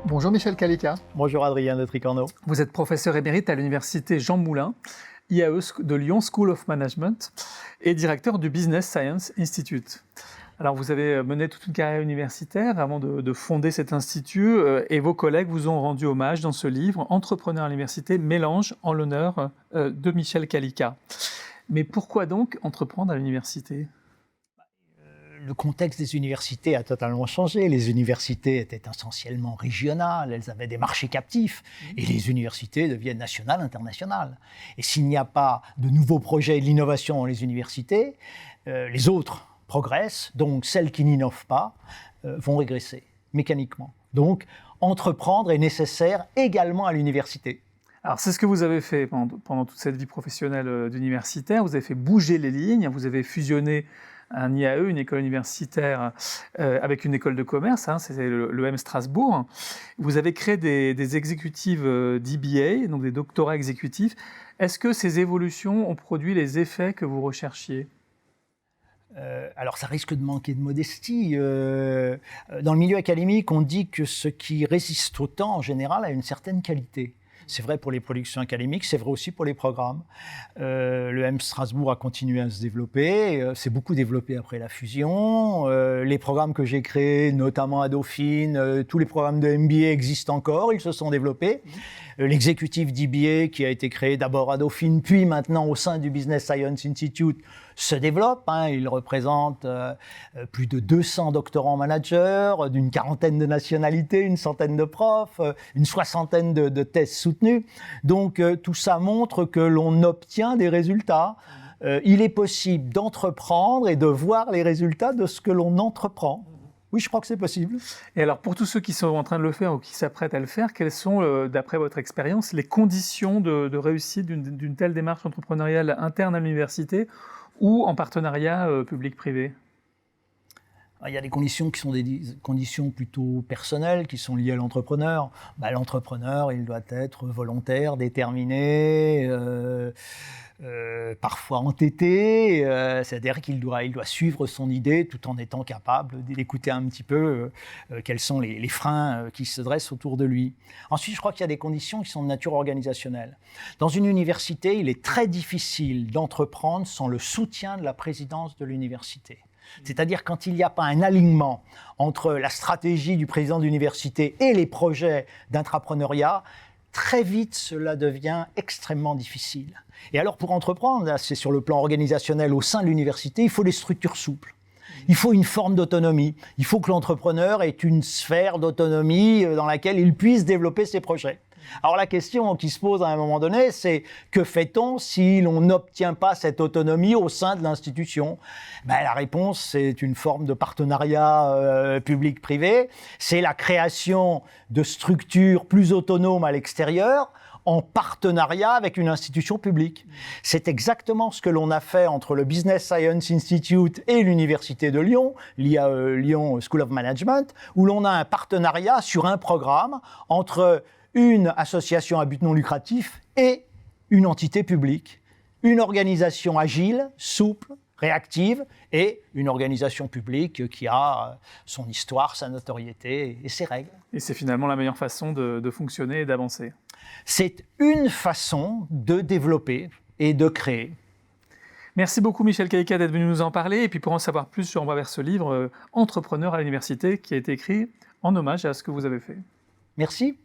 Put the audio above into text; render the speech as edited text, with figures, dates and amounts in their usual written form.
Bonjour Michel Calica. Bonjour Adrien de Tricorno. Vous êtes professeur émérite à l'université Jean Moulin, IAE de Lyon School of Management et directeur du Business Science Institute. Alors vous avez mené toute une carrière universitaire avant de fonder cet institut et vos collègues vous ont rendu hommage dans ce livre Entrepreneur à l'université, mélange en l'honneur de Michel Calica. Mais pourquoi donc entreprendre à l'université ? Le contexte des universités a totalement changé. Les universités étaient essentiellement régionales, elles avaient des marchés captifs, et les universités deviennent nationales, internationales. Et s'il n'y a pas de nouveaux projets et de l'innovation dans les universités, les autres progressent, donc celles qui n'innovent pas vont régresser mécaniquement. Donc entreprendre est nécessaire également à l'université. Alors c'est ce que vous avez fait pendant toute cette vie professionnelle d'universitaire, vous avez fait bouger les lignes, vous avez fusionné un IAE, une école universitaire, avec une école de commerce, c'était l'EM Strasbourg. Vous avez créé des exécutives d'EBA, donc des doctorats exécutifs. Est-ce que ces évolutions ont produit les effets que vous recherchiez ? Alors ça risque de manquer de modestie. Dans le milieu académique, on dit que ce qui résiste au temps, en général, a une certaine qualité. C'est vrai pour les productions académiques, c'est vrai aussi pour les programmes. L'EM Strasbourg a continué à se développer, s'est beaucoup développé après la fusion. Les programmes que j'ai créés, notamment à Dauphine, tous les programmes de MBA existent encore, ils se sont développés. L'exécutif d'EBA qui a été créé d'abord à Dauphine, puis maintenant au sein du Business Science Institute, se développe. Il représente plus de 200 doctorants managers, d'une quarantaine de nationalités, une centaine de profs, une soixantaine de thèses soutenues. Donc tout ça montre que l'on obtient des résultats. Il est possible d'entreprendre et de voir les résultats de ce que l'on entreprend. Oui, je crois que c'est possible. Et alors, pour tous ceux qui sont en train de le faire ou qui s'apprêtent à le faire, quelles sont, d'après votre expérience, les conditions de réussite d'une telle démarche entrepreneuriale interne à l'université ou en partenariat public-privé ? Il y a des conditions qui sont des conditions plutôt personnelles, qui sont liées à l'entrepreneur. L'entrepreneur, il doit être volontaire, déterminé, parfois entêté, c'est-à-dire qu'il doit suivre son idée tout en étant capable d'écouter un petit peu quels sont les freins qui se dressent autour de lui. Ensuite, je crois qu'il y a des conditions qui sont de nature organisationnelle. Dans une université, il est très difficile d'entreprendre sans le soutien de la présidence de l'université. C'est-à-dire quand il n'y a pas un alignement entre la stratégie du président d'université et les projets d'intrapreneuriat, très vite cela devient extrêmement difficile. Et alors pour entreprendre, là, c'est sur le plan organisationnel au sein de l'université, il faut des structures souples. Il faut une forme d'autonomie. Il faut que l'entrepreneur ait une sphère d'autonomie dans laquelle il puisse développer ses projets. Alors la question qui se pose à un moment donné, c'est que fait-on si l'on n'obtient pas cette autonomie au sein de l'institution ? La réponse, c'est une forme de partenariat public-privé. C'est la création de structures plus autonomes à l'extérieur, en partenariat avec une institution publique. C'est exactement ce que l'on a fait entre le Business Science Institute et l'Université de Lyon, l'IAE Lyon School of Management, où l'on a un partenariat sur un programme entre une association à but non lucratif et une entité publique, une organisation agile, souple, réactive et une organisation publique qui a son histoire, sa notoriété et ses règles. Et c'est finalement la meilleure façon de fonctionner et d'avancer. C'est une façon de développer et de créer. Merci beaucoup Michel Calica d'être venu nous en parler. Et puis pour en savoir plus, je renvoie vers ce livre Entrepreneur à l'université qui a été écrit en hommage à ce que vous avez fait. Merci.